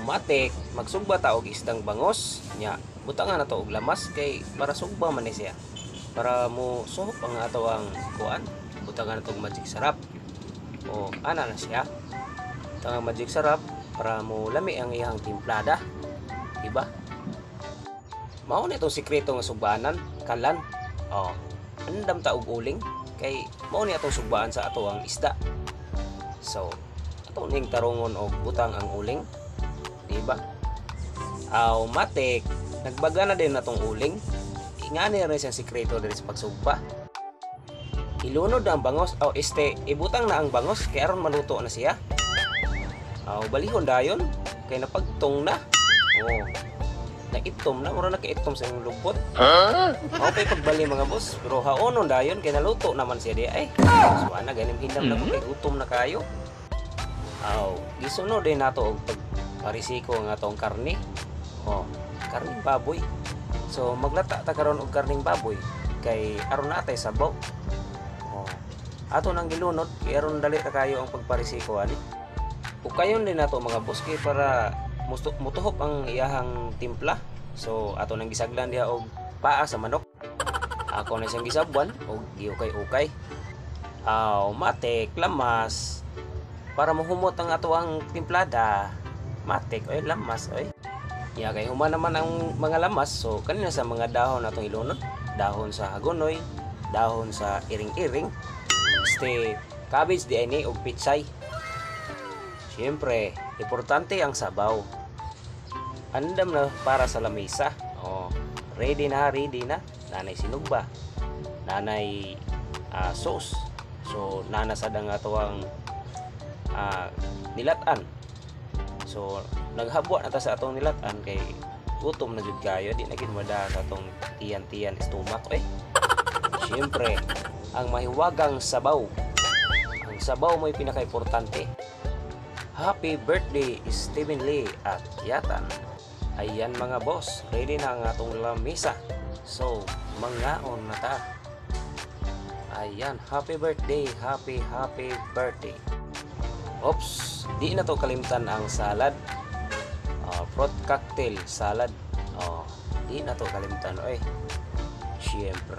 Matik magsugba ta og isdang bangos nya butangan na to og lamas kay para sugba man ni siya para mo suhop ang ato ang kuan butangan na to og magic sarap o ana na siya butangan magic sarap para mo lami ang iyang timplada, diba? Mao ni itong sikreto nga sugbanan kalan andam ta og uling kay mao ni atong sugbaan sa ato ang isda. So ato ning tarungon og butang ang uling, diba? Matik nagbaga na din natong uling ingani rin siyang sikreto diri sa pagsugba. Ilunod ang bangos ibutang na ang bangos kay aron maluto na siya. Balihon dayon kay napagtong na. Naitom na mura nakaitom sa imong lubot. Okay pagbali mga boss, pero haonon dayon kay naluto naman siya di ay. So ana ganim hindam na ko kay gutom na kayo. Gisunod din nato og pagparisiko ang atong karne. Karning baboy. So maglata ta karon og karning baboy kay aron natay sabaw. Ato nang gilunod kay aron dali ta kayo ang pagparisiko ani. Ukayon din nato mga boss kay para mutuhop ang iyahang timpla. So ato nang gisaglan diha og paa sa manok. Ako na siyang gisabwan og giukay-ukay. Matik lamas para mohumot ang ato ang timplada. Matik lamas Ya kay human naman ang mga lamas. So kanina sa mga dahon atong ilunod, dahon sa hagonoy, dahon sa iring-iring, cabbage di ini og pitsay. Siyempre, importante ang sabaw. Andam na para sa lamesa. Ready na. Nanay sinugba. Nanay sauce. So, nanasad ang ato ang nilatan. So, naghabwa na ta sa atong nilatan kay gutom na jud kayo. Di na ginmada sa atong tiyan-tiyan stomach. Siyempre, ang mahiwagang sabaw. Ang sabaw mo'y pinaka-importante. Happy birthday Stephen Lee at Yatan. Ayan mga boss, ready na ang atong lamesa. So, mangaon na ta. Ayan, happy birthday, happy birthday. Oops, di na to kalimtan ang salad. Fruit cocktail salad. Di na to kalimtan. Siyempre.